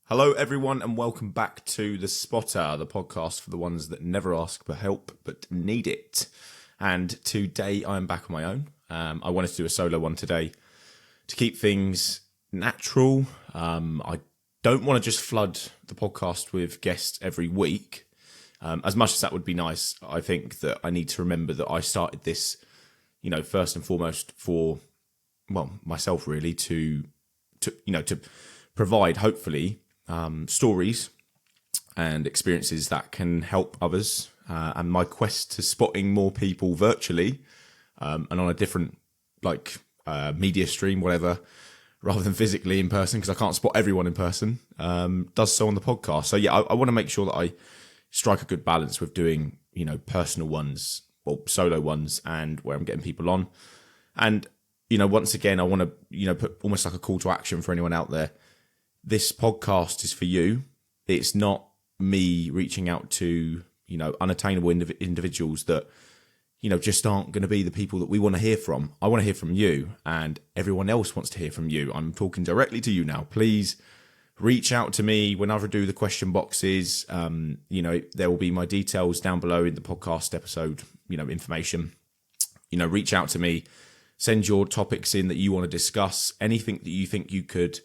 Hello, everyone, and welcome back to The Spotter, the podcast for the ones that never ask for help but need it. And today I am back on my own. I wanted to do a solo one today to keep things natural. I don't want to just flood the podcast with guests every week. As much as that would be nice, I think that I need to remember that I started this, first and foremost for, myself really, to provide, hopefully, stories and experiences that can help others, and my quest to spotting more people virtually and on a different media stream, whatever, rather than physically in person, because I can't spot everyone in person, does so on the podcast. So yeah, I want to make sure that I strike a good balance with doing personal ones or solo ones and where I'm getting people on. And once again, I want to put almost like a call to action for anyone out there. This podcast is for you. It's not me reaching out to, unattainable individuals that, just aren't going to be the people that we want to hear from. I want to hear from you, and everyone else wants to hear from you. I'm talking directly to you now. Please reach out to me whenever I do the question boxes. There will be my details down below in the podcast episode, information. Reach out to me. Send your topics in that you want to discuss. Anything that you think you could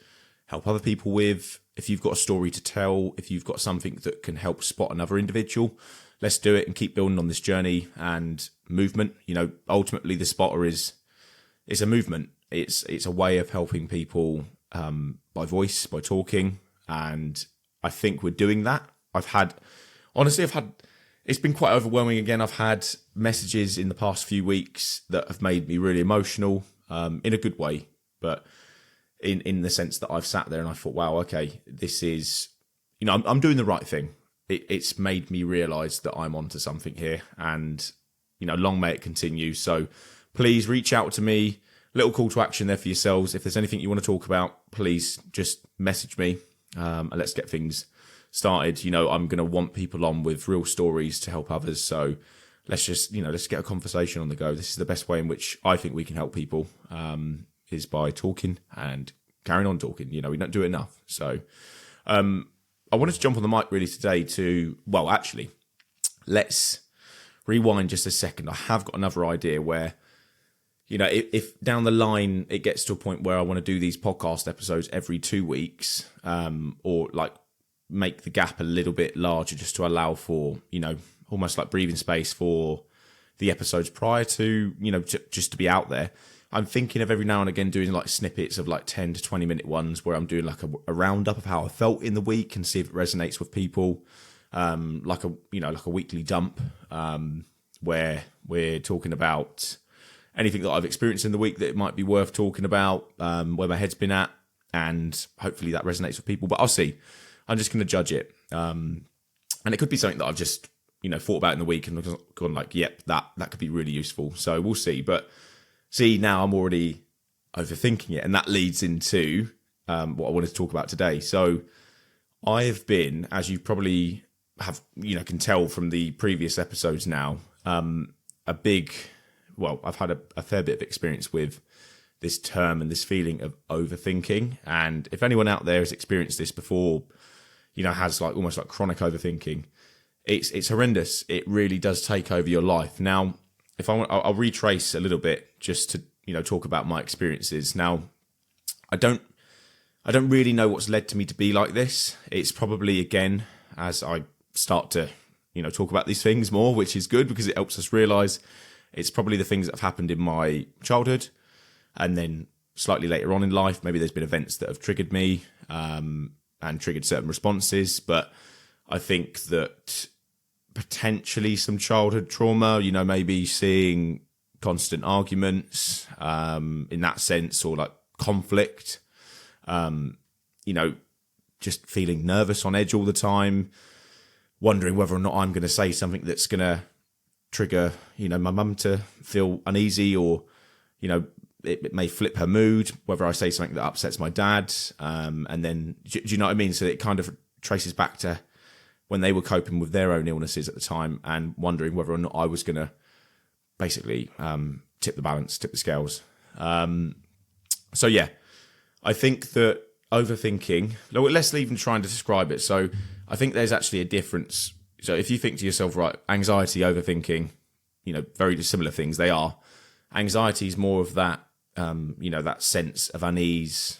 help other people with. If you've got a story to tell, if you've got something that can help spot another individual, let's do it and keep building on this journey and movement. Ultimately the Spotter it's a movement. It's a way of helping people by voice, by talking. And I think we're doing that. It's been quite overwhelming again. I've had messages in the past few weeks that have made me really emotional, in a good way, but in the sense that I've sat there and I thought, wow, okay, this is, I'm doing the right thing. It's made me realise that I'm onto something here, and, long may it continue. So please reach out to me. Little call to action there for yourselves. If there's anything you want to talk about, please just message me, and let's get things started. I'm going to want people on with real stories to help others. So let's just, let's get a conversation on the go. This is the best way in which I think we can help people, is by talking and carrying on talking. We don't do it enough. So I wanted to jump on the mic really today let's rewind just a second. I have got another idea where, if down the line it gets to a point where I want to do these podcast episodes every 2 weeks, or make the gap a little bit larger just to allow for, almost like breathing space for the episodes prior to, just to be out there. I'm thinking of every now and again doing snippets of 10 to 20 minute ones where I'm doing a roundup of how I felt in the week and see if it resonates with people. Like a weekly dump, where we're talking about anything that I've experienced in the week that it might be worth talking about, where my head's been at, and hopefully that resonates with people. But I'll see. I'm just going to judge it. And it could be something that I've just, thought about in the week and gone yep, that could be really useful. So we'll see. But see, now I'm already overthinking it, and that leads into what I wanted to talk about today. So I've been, as you probably can tell from the previous episodes now, I've had a fair bit of experience with this term and this feeling of overthinking. And if anyone out there has experienced this before, has almost like chronic overthinking, it's horrendous. It really does take over your life. Now, if I'll retrace a little bit just to, talk about my experiences. Now, I don't really know what's led to me to be like this. It's probably, again, as I start to, talk about these things more, which is good because it helps us realise it's probably the things that have happened in my childhood, and then slightly later on in life, maybe there's been events that have triggered me, and triggered certain responses. But I think that potentially some childhood trauma, maybe seeing constant arguments, in that sense, or conflict, just feeling nervous on edge all the time, wondering whether or not I'm going to say something that's going to trigger, my mum to feel uneasy, or, it may flip her mood, whether I say something that upsets my dad. And then, do you know what I mean? So it kind of traces back to when they were coping with their own illnesses at the time, and wondering whether or not I was going to basically tip the scales. So yeah, I think that overthinking, let's even try and describe it. So I think there's actually a difference. So if you think to yourself, right, anxiety, overthinking, very similar things, they are. Anxiety is more of that, that sense of unease,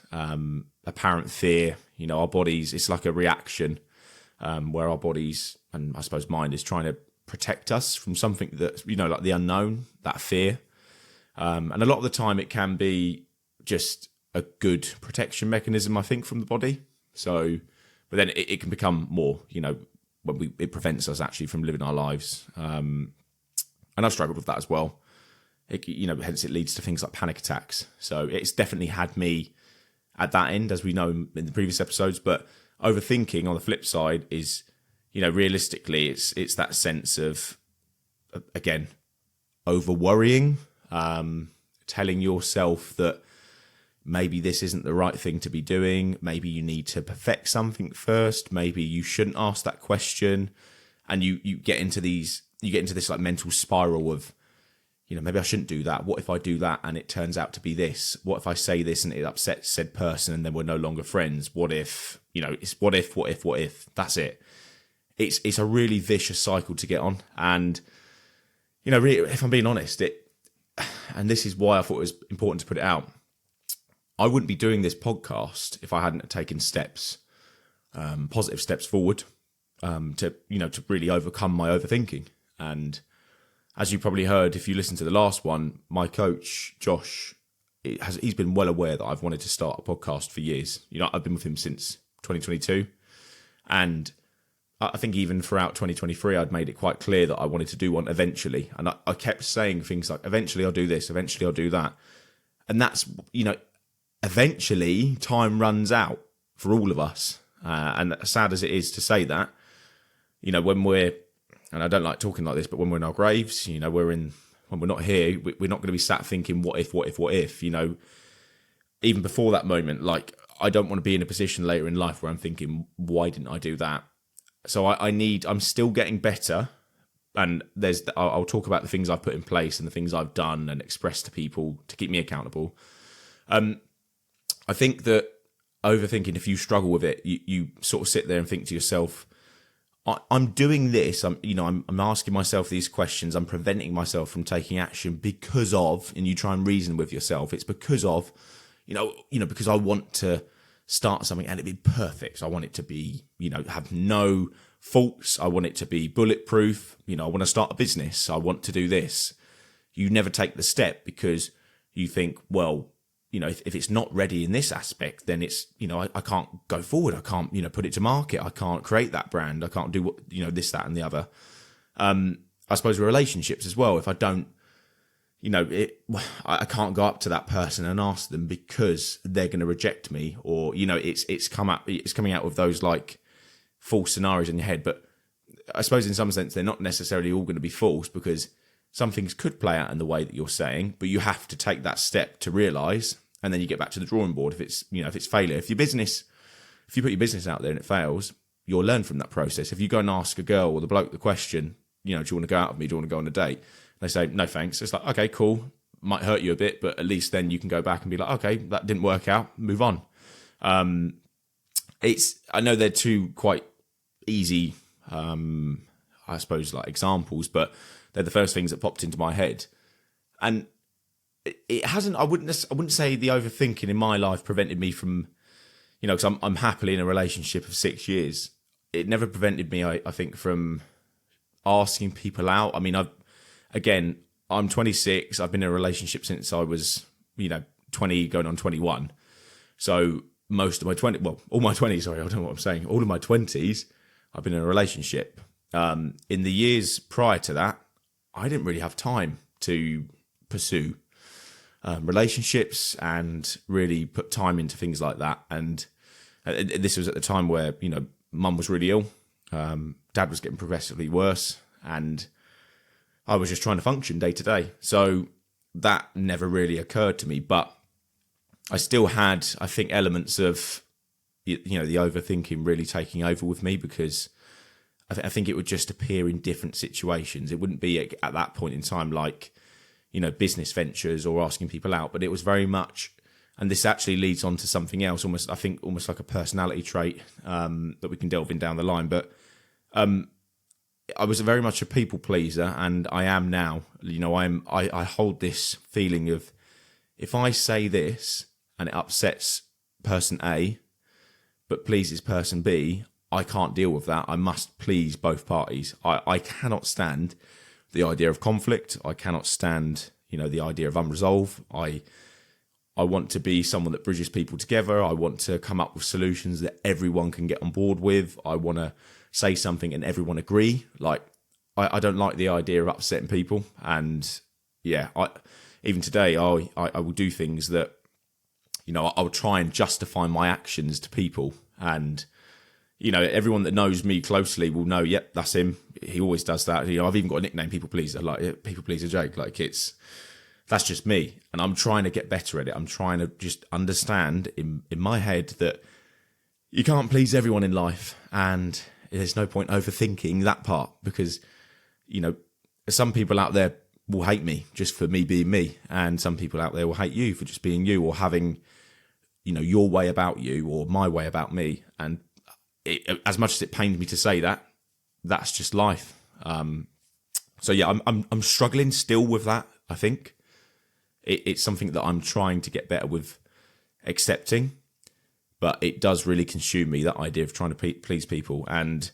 apparent fear. Our bodies, it's like a reaction where our bodies, and I suppose mind, is trying to protect us from something that, like the unknown, that fear. And a lot of the time it can be just a good protection mechanism, I think, from the body. So, but then it can become more, when it prevents us actually from living our lives. And I've struggled with that as well. Hence it leads to things like panic attacks. So it's definitely had me at that end, as we know in the previous episodes. But overthinking, on the flip side, is, realistically, it's that sense of, again, over worrying, telling yourself that maybe this isn't the right thing to be doing. Maybe you need to perfect something first. Maybe you shouldn't ask that question. And you get into this like mental spiral of, maybe I shouldn't do that. What if I do that and it turns out to be this? What if I say this and it upsets said person and then we're no longer friends? What if, it's what if? That's it. It's a really vicious cycle to get on. And, really, if I'm being honest, and this is why I thought it was important to put it out, I wouldn't be doing this podcast if I hadn't taken steps, positive steps forward, to really overcome my overthinking. And as you probably heard, if you listen to the last one, my coach, Josh, he's been well aware that I've wanted to start a podcast for years. I've been with him since 2022. And I think even throughout 2023, I'd made it quite clear that I wanted to do one eventually. And I kept saying things like, eventually I'll do this, eventually I'll do that. And that's, eventually time runs out for all of us. And as sad as it is to say that, when we're, and I don't like talking like this, but when we're in our graves, when we're not here, we're not going to be sat thinking, what if, even before that moment, like, I don't want to be in a position later in life where I'm thinking, why didn't I do that? So I'm still getting better. And I'll talk about the things I've put in place and the things I've done and expressed to people to keep me accountable. I think that overthinking, if you struggle with it, you sort of sit there and think to yourself, I'm doing this. I'm asking myself these questions. I'm preventing myself from taking action because of, and you try and reason with yourself. It's because of, because I want to start something and it be perfect. I want it to be, have no faults. I want it to be bulletproof. I want to start a business. I want to do this. You never take the step because you think, well, if it's not ready in this aspect, then it's, I can't go forward. I can't, put it to market. I can't create that brand. I can't do what, this, that, and the other. I suppose with relationships as well. If I don't, I can't go up to that person and ask them because they're going to reject me, or, it's coming out with those like false scenarios in your head. But I suppose in some sense, they're not necessarily all going to be false, because some things could play out in the way that you're saying, but you have to take that step to realise, and then you get back to the drawing board. If it's failure, if you put your business out there and it fails, you'll learn from that process. If you go and ask a girl or the bloke the question, do you want to go out with me? Do you want to go on a date? They say, no, thanks. It's like, okay, cool. Might hurt you a bit, but at least then you can go back and be like, okay, that didn't work out. Move on. I know they're two quite easy, I suppose, like examples, but they're the first things that popped into my head. And it hasn't, I wouldn't say the overthinking in my life prevented me from, because I'm happily in a relationship of 6 years. It never prevented me, I think, from asking people out. I mean, I'm 26. I've been in a relationship since I was, 20 going on 21. So most of my all my 20s, sorry, I don't know what I'm saying. All of my 20s, I've been in a relationship. In the years prior to that, I didn't really have time to pursue relationships and really put time into things like that. And this was at the time where, mum was really ill. Dad was getting progressively worse, and I was just trying to function day to day. So that never really occurred to me, but I still had, I think, elements of, the overthinking really taking over with me, because I think it would just appear in different situations. It wouldn't be at that point in time like, business ventures or asking people out, but it was very much, and this actually leads on to something else, almost like a personality trait that we can delve in down the line. But I was very much a people pleaser, and I am now. I hold this feeling of, if I say this and it upsets person A, but pleases person B, I can't deal with that. I must please both parties. I cannot stand the idea of conflict. I cannot stand, the idea of unresolved. I want to be someone that bridges people together. I want to come up with solutions that everyone can get on board with. I want to say something and everyone agree. Like, I don't like the idea of upsetting people. And yeah, even today, I will do things that, I will try and justify my actions to people. And, everyone that knows me closely will know, yep, that's him. He always does that. I've even got a nickname, People Pleaser, like People Pleaser Jake. Like, that's just me. And I'm trying to get better at it. I'm trying to just understand in my head that you can't please everyone in life. And there's no point overthinking that part, because, some people out there will hate me just for me being me. And some people out there will hate you for just being you, or having, your way about you or my way about me. And as much as it pains me to say that, that's just life. So yeah, I'm struggling still with that. I think it's something that I'm trying to get better with accepting, but it does really consume me, that idea of trying to please people. And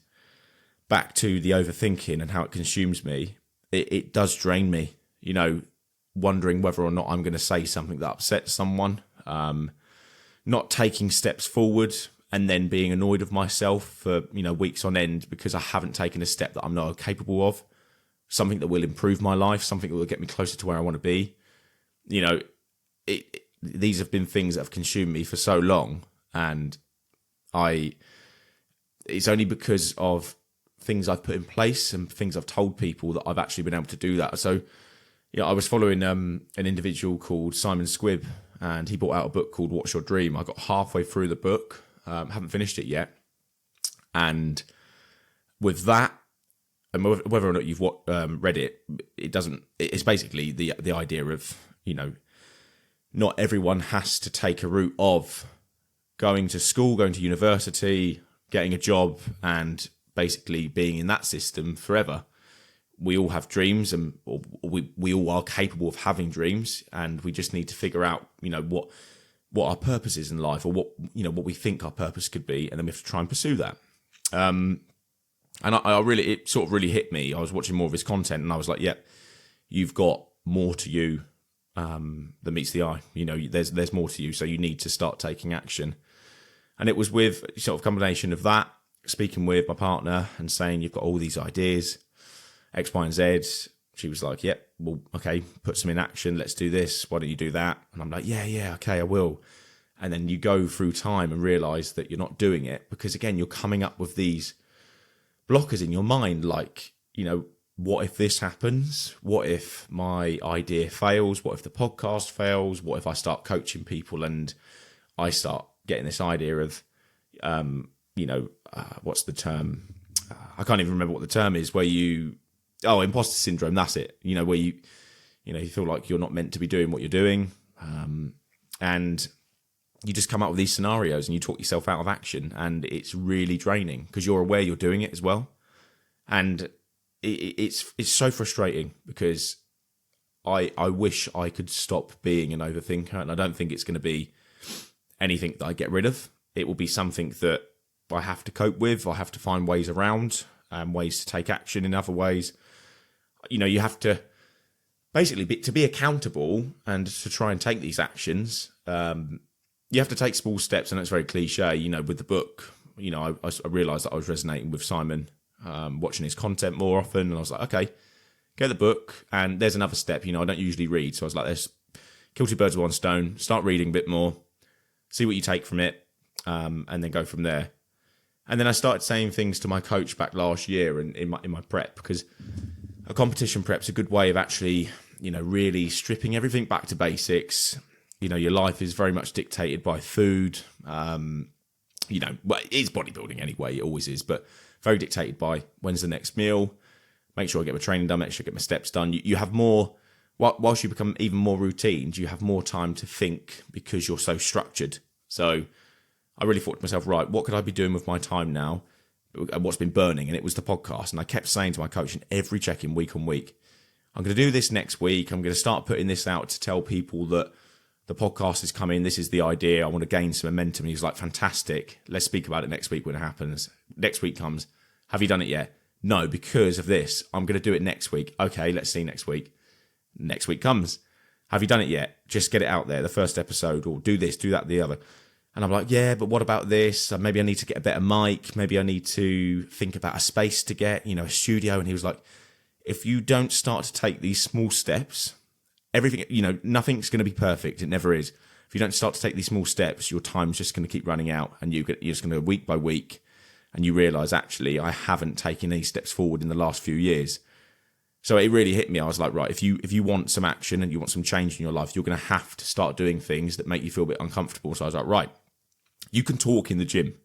back to the overthinking and how it consumes me, it does drain me, wondering whether or not I'm going to say something that upsets someone, not taking steps forward, and then being annoyed with myself for, weeks on end because I haven't taken a step that I'm not capable of, something that will improve my life, something that will get me closer to where I want to be. These have been things that have consumed me for so long, and it's only because of things I've put in place and things I've told people that I've actually been able to do that. So, I was following an individual called Simon Squibb, and he brought out a book called What's Your Dream? I got halfway through the book, haven't finished it yet. And with that, and whether or not you've read it, it's basically the idea of, not everyone has to take a route of going to school, going to university, getting a job, and basically being in that system forever. We all have dreams, and we all are capable of having dreams, and we just need to figure out, what our purpose is in life, or what we think our purpose could be, and then we have to try and pursue that. And it sort of really hit me. I was watching more of his content, and I was like, yeah, you've got more to you than meets the eye. There's more to you, so you need to start taking action. And it was with sort of combination of that, speaking with my partner and saying, you've got all these ideas, X, Y, and Z. She was like, yep, well, okay, put some in action. Let's do this. Why don't you do that? And I'm like, yeah, okay, I will. And then you go through time and realize that you're not doing it because, again, you're coming up with these blockers in your mind. Like, what if this happens? What if my idea fails? What if the podcast fails? What if I start coaching people and I start getting this idea of, what's the term? I can't even remember what the term is, where imposter syndrome, that's it. Where you feel like you're not meant to be doing what you're doing. And you just come up with these scenarios and you talk yourself out of action, and it's really draining because you're aware you're doing it as well. And it's so frustrating because I wish I could stop being an overthinker, and I don't think it's going to be anything that I get rid of. It will be something that I have to cope with. I have to find ways around and ways to take action in other ways. You have to basically to be accountable and to try and take these actions. You have to take small steps, and it's very cliche. With the book, I realised that I was resonating with Simon, watching his content more often, and I was like, okay, get the book. And there's another step. I don't usually read, so I was like, let's kill two birds with one stone. Start reading a bit more, see what you take from it, and then go from there. And then I started saying things to my coach back last year and in my prep, because a competition prep's a good way of actually, really stripping everything back to basics. Your life is very much dictated by food. Well, it is bodybuilding anyway, it always is, but very dictated by when's the next meal, make sure I get my training done, make sure I get my steps done. You have more whilst you become even more routine, you have more time to think because you're so structured. So I really thought to myself, right, what could I be doing with my time now? What's been burning? And it was the podcast. And I kept saying to my coach in every check-in week on week, I'm going to do this next week. I'm going to start putting this out to tell people that the podcast is coming. This is the idea. I want to gain some momentum. And he was like, fantastic. Let's speak about it next week when it happens. Next week comes. Have you done it yet? No, because of this. I'm going to do it next week. Okay, let's see next week. Next week comes. Have you done it yet? Just get it out there, the first episode, or do this, do that, the other. And I'm like, yeah, but what about this? Maybe I need to get a better mic. Maybe I need to think about a space to get, a studio. And he was like, if you don't start to take these small steps, everything, nothing's going to be perfect. It never is. If you don't start to take these small steps, your time's just going to keep running out, and you're just going to go week by week, and you realise, actually, I haven't taken any steps forward in the last few years. So it really hit me. I was like, right, if you want some action and you want some change in your life, you're going to have to start doing things that make you feel a bit uncomfortable. So I was like, right, you can talk in the gym.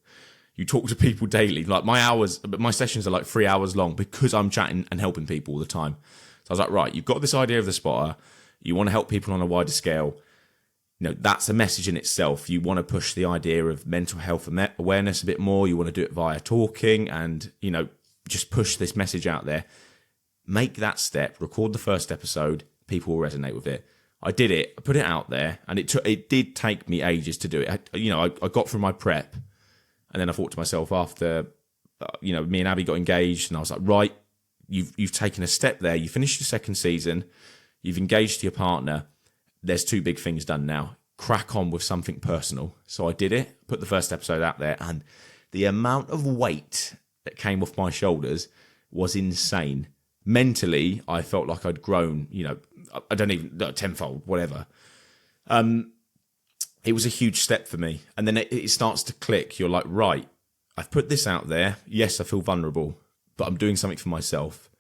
You talk to people daily. Like my sessions are like 3 hours long because I'm chatting and helping people all the time. So I was like, right, you've got this idea of the spotter. You want to help people on a wider scale. That's a message in itself. You want to push the idea of mental health awareness a bit more. You want to do it via talking and, just push this message out there. Make that step, record the first episode. People will resonate with it. I did it. I put it out there, and it did take me ages to do it. I got through my prep, and then I thought to myself after, me and Abby got engaged, and I was like, right, you've taken a step there. You finished your second season. You've engaged your partner. There's 2 big things done now. Crack on with something personal. So I did it, put the first episode out there, and the amount of weight that came off my shoulders was insane. Mentally, I felt like I'd grown, I don't even, tenfold, whatever. It was a huge step for me. And then it starts to click. You're like, right, I've put this out there. Yes, I feel vulnerable, but I'm doing something for myself.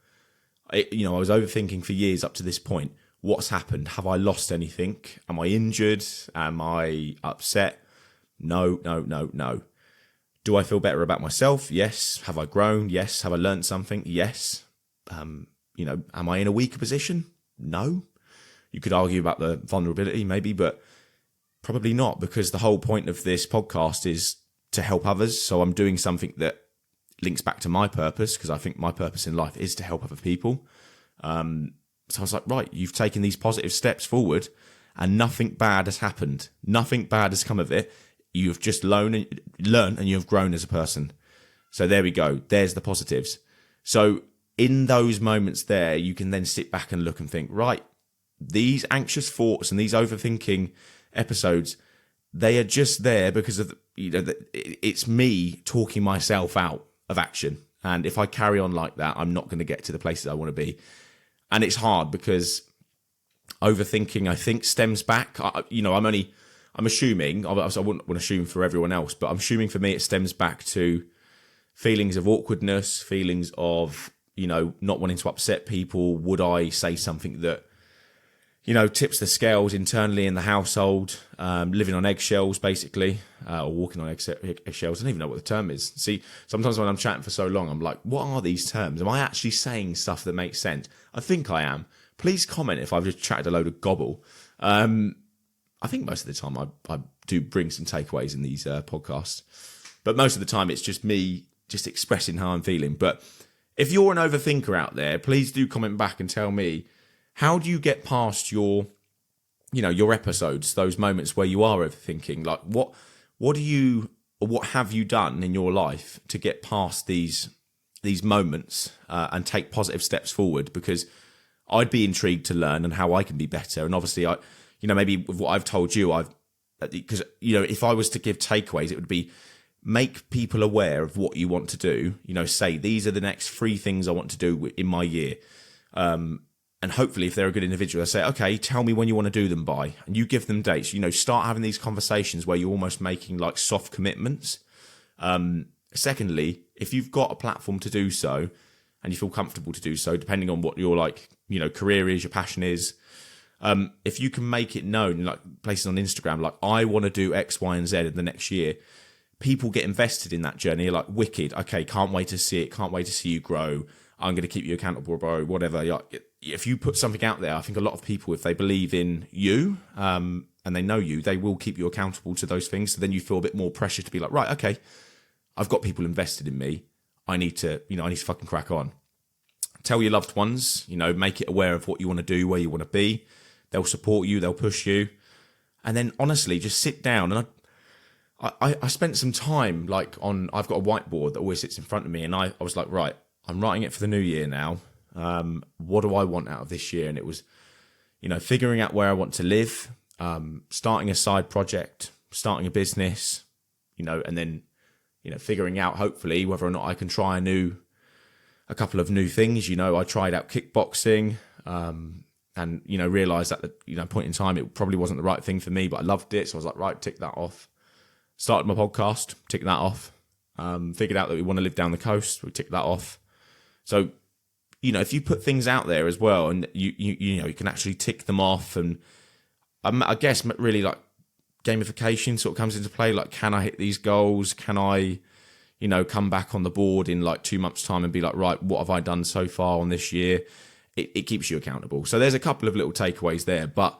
I was overthinking for years up to this point. What's happened? Have I lost anything? Am I injured? Am I upset? No. Do I feel better about myself? Yes. Have I grown? Yes. Have I learned something? Yes. Am I in a weaker position? No. You could argue about the vulnerability maybe, but probably not, because the whole point of this podcast is to help others. So I'm doing something that links back to my purpose, because I think my purpose in life is to help other people. So I was like, right, you've taken these positive steps forward and nothing bad has happened. Nothing bad has come of it. You've just learned and you've grown as a person. So there we go. There's the positives. So in those moments there, you can then sit back and look and think, right, these anxious thoughts and these overthinking episodes, they are just there because of, it's me talking myself out of action. And if I carry on like that, I'm not going to get to the places I want to be. And it's hard because overthinking, I think, stems back. I'm assuming, I wouldn't want to assume for everyone else, but I'm assuming for me, it stems back to feelings of awkwardness, feelings of, not wanting to upset people. Would I say something that, tips the scales internally in the household, living on eggshells, basically, or walking on eggshells. I don't even know what the term is. See, sometimes when I'm chatting for so long, I'm like, what are these terms? Am I actually saying stuff that makes sense? I think I am. Please comment if I've just chatted a load of gobble. I think most of the time I do bring some takeaways in these podcasts, but most of the time it's just me just expressing how I'm feeling. But if you're an overthinker out there, please do comment back and tell me, how do you get past your episodes, those moments where you are overthinking? Like what have you done in your life to get past these moments and take positive steps forward? Because I'd be intrigued to learn and how I can be better. And obviously maybe with what I've told you, because if I was to give takeaways, it would be make people aware of what you want to do. Say these are the next 3 things I want to do in my year. And hopefully if they're a good individual, they say, okay, tell me when you want to do them by, and you give them dates. Start having these conversations where you're almost making like soft commitments. Secondly, if you've got a platform to do so and you feel comfortable to do so, depending on what your career is, your passion is, if you can make it known, like places on Instagram, like I want to do X, Y, and Z in the next year, people get invested in that journey. Like, wicked. Okay, can't wait to see it. Can't wait to see you grow. I'm going to keep you accountable, bro. Whatever. if you put something out there, I think a lot of people, if they believe in you, and they know you, they will keep you accountable to those things. So then you feel a bit more pressure to be like, right, okay, I've got people invested in me. I need to fucking crack on. Tell your loved ones, make it aware of what you want to do, where you want to be. They'll support you, they'll push you. And then honestly, just sit down. And I spent some time I've got a whiteboard that always sits in front of me. And I was like, right, I'm writing it for the new year now. What do I want out of this year? And it was, figuring out where I want to live, starting a side project, starting a business, and then, figuring out hopefully whether or not I can try a couple of new things. I tried out kickboxing, and, realised at the point in time it probably wasn't the right thing for me, but I loved it. So I was like, right, tick that off. Started my podcast, tick that off. Figured out that we want to live down the coast, we tick that off. So, if you put things out there as well, and you can actually tick them off, and I guess really like gamification sort of comes into play. Like, can I hit these goals? Can I, come back on the board in like 2 months' time and be like, right, what have I done so far on this year? It keeps you accountable. So there's a couple of little takeaways there. But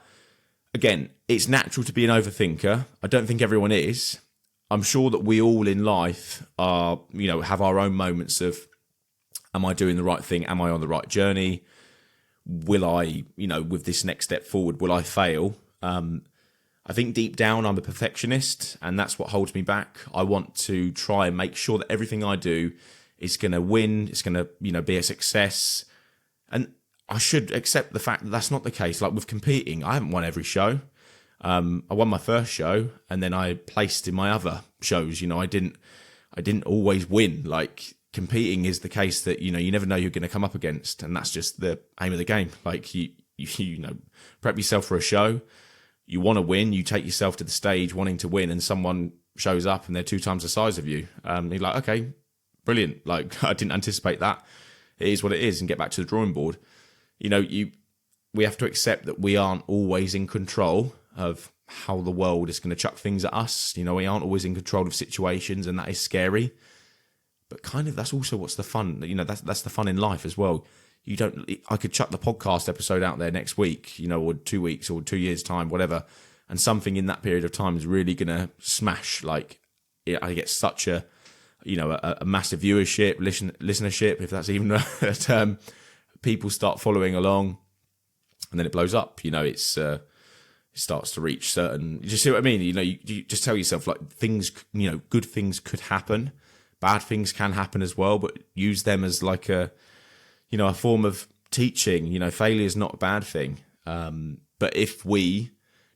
again, it's natural to be an overthinker. I don't think everyone is. I'm sure that we all in life are, have our own moments of, am I doing the right thing? Am I on the right journey? Will I, with this next step forward, will I fail? I think deep down I'm a perfectionist, and that's what holds me back. I want to try and make sure that everything I do is going to win. It's going to, be a success. And I should accept the fact that that's not the case. Like with competing, I haven't won every show. I won my first show, and then I placed in my other shows. I didn't always win. Like competing is the case that, you never know who you're going to come up against. And that's just the aim of the game. Like you prep yourself for a show. You want to win. You take yourself to the stage wanting to win, and someone shows up and they're 2 times the size of you. You're like, okay, brilliant. Like I didn't anticipate that. It is what it is, and get back to the drawing board. We have to accept that we aren't always in control of how the world is going to chuck things at us. We aren't always in control of situations, and that is scary. But kind of that's also what's the fun. That's the fun in life as well. I could chuck the podcast episode out there next week, or 2 weeks or 2 years time, whatever. And something in that period of time is really going to smash. Like I get such a massive viewership, listenership, if that's even a term. People start following along, and then it blows up. It starts to reach certain. You see what I mean? You just tell yourself like things. Good things could happen, bad things can happen as well. But use them as like a form of teaching. Failure is not a bad thing. But if we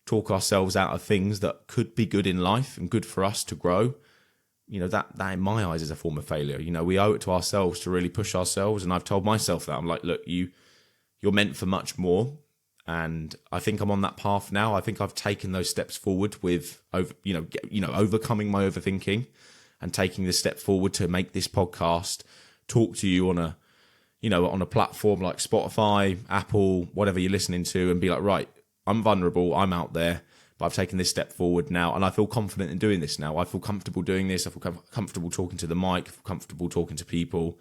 talk ourselves out of things that could be good in life and good for us to grow, that in my eyes is a form of failure. We owe it to ourselves to really push ourselves. And I've told myself that. I'm like, look, you're meant for much more. And I think I'm on that path now. I think I've taken those steps forward with, overcoming my overthinking and taking this step forward to make this podcast, talk to you on a platform like Spotify, Apple, whatever you're listening to, and be like, right, I'm vulnerable, I'm out there, but I've taken this step forward now, and I feel confident in doing this now. I feel comfortable doing this. I feel comfortable talking to the mic, I feel comfortable talking to people,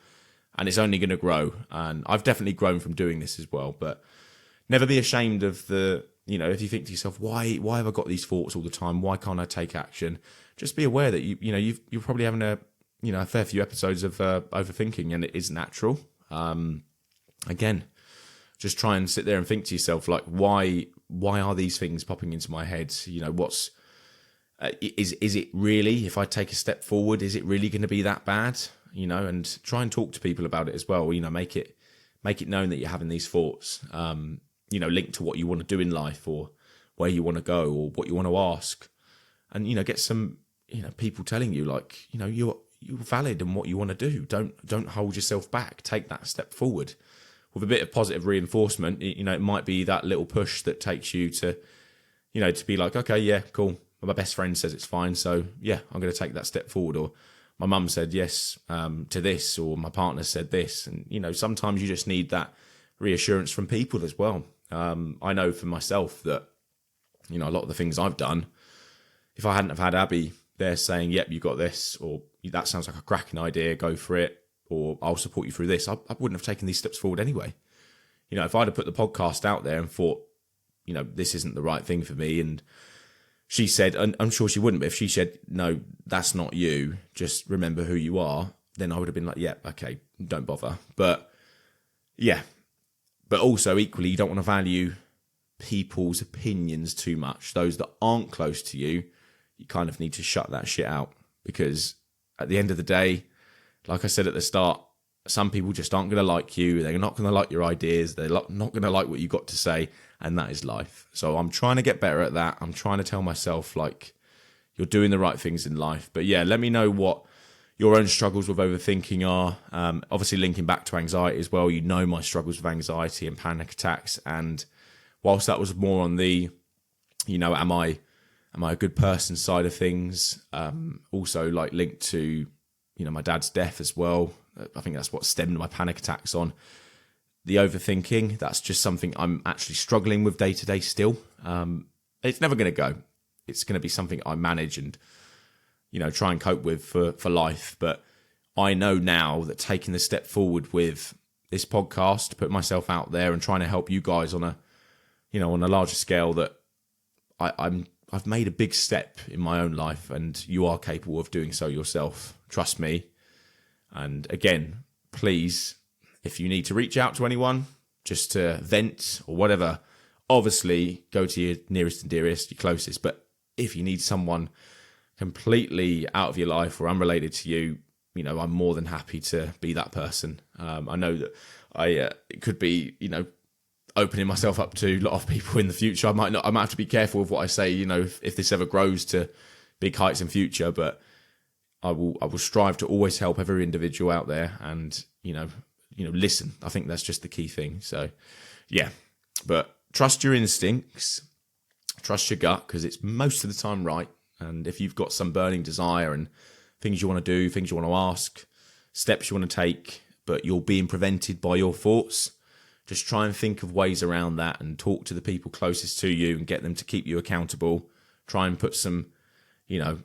and it's only going to grow. And I've definitely grown from doing this as well. But never be ashamed of if you think to yourself, why have I got these thoughts all the time? Why can't I take action? Just be aware that you're probably having a fair few episodes of overthinking, and it is natural. Again, just try and sit there and think to yourself, like, why are these things popping into my head? What's is it really, if I take a step forward, is it really going to be that bad? And try and talk to people about it as well. Make it known that you're having these thoughts, linked to what you want to do in life, or where you want to go, or what you want to ask. And, get some, people telling you, like, you're valid in what you want to do. Don't hold yourself back. Take that step forward with a bit of positive reinforcement. It might be that little push that takes you to, to be like, okay, yeah, cool. My best friend says it's fine. So yeah, I'm going to take that step forward. Or my mum said yes to this, or my partner said this. And, sometimes you just need that reassurance from people as well. I know for myself that, a lot of the things I've done, if I hadn't have had Abby there saying, yep, you got this, or that sounds like a cracking idea, go for it, or I'll support you through this, I wouldn't have taken these steps forward anyway. you know, if I'd have put the podcast out there and thought, you know, this isn't the right thing for me, and she said, and I'm sure she wouldn't, but if she said, no, that's not you, just remember who you are, then I would have been like, yeah, okay, don't bother. But yeah, but also equally, you don't want to value people's opinions too much. Those that aren't close to you, you kind of need to shut that shit out, because at the end of the day, like I said at the start, some people just aren't going to like you. They're not going to like your ideas. They're not going to like what you got to say, and that is life. So I'm trying to get better at that. I'm trying to tell myself, like, you're doing the right things in life. But yeah, let me know what your own struggles with overthinking are. Obviously, linking back to anxiety as well. You know my struggles with anxiety and panic attacks. And whilst that was more on the, you know, am I a good person side of things, also like linked to, you know, my dad's death as well. I think that's what stemmed my panic attacks on. The overthinking, that's just something I'm actually struggling with day to day still. It's never going to go. It's going to be something I manage and, you know, try and cope with for life. But I know now that taking the step forward with this podcast, put myself out there and trying to help you guys on a, you know, on a larger scale, that I've made a big step in my own life, and you are capable of doing so yourself. Trust me. And again, please, if you need to reach out to anyone just to vent or whatever, obviously go to your nearest and dearest, your closest. But if you need someone completely out of your life or unrelated to you, you know, I'm more than happy to be that person. I know that it could be, you know, opening myself up to a lot of people in the future. I might have to be careful with what I say, you know, if this ever grows to big heights in future, but I will strive to always help every individual out there, and, you know, listen. I think that's just the key thing. So yeah, but trust your instincts, trust your gut, because it's most of the time right. And if you've got some burning desire and things you want to do, things you want to ask, steps you want to take, but you're being prevented by your thoughts, just try and think of ways around that and talk to the people closest to you and get them to keep you accountable. Try and put some, you know,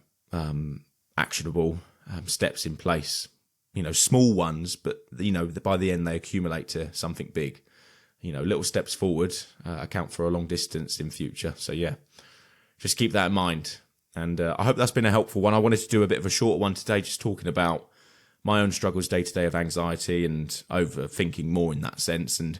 actionable steps in place, you know, small ones, but, you know, by the end they accumulate to something big. You know, little steps forward account for a long distance in future. So yeah, just keep that in mind. And I hope that's been a helpful one. I wanted to do a bit of a short one today, just talking about my own struggles day to day of anxiety and overthinking more in that sense, and,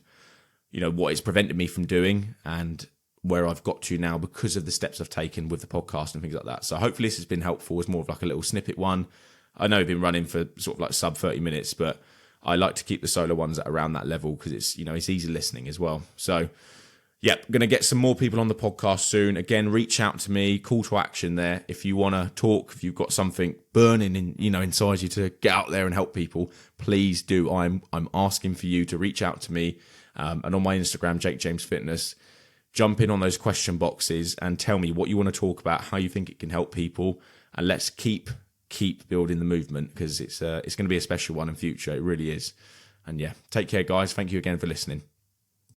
you know, what it's prevented me from doing and where I've got to now because of the steps I've taken with the podcast and things like that. So hopefully this has been helpful. It's more of like a little snippet one. I know I've been running for sort of like sub 30 minutes, but I like to keep the solo ones at around that level because it's, you know, it's easy listening as well. So yeah, going to get some more people on the podcast soon. Again, reach out to me, call to action there. If you want to talk, if you've got something burning in, you know, inside you to get out there and help people, please do. I'm asking for you to reach out to me. And on my Instagram, Jake James Fitness, jump in on those question boxes and tell me what you want to talk about, how you think it can help people. And let's keep building the movement, because it's going to be a special one in future. It really is. And yeah, take care, guys. Thank you again for listening.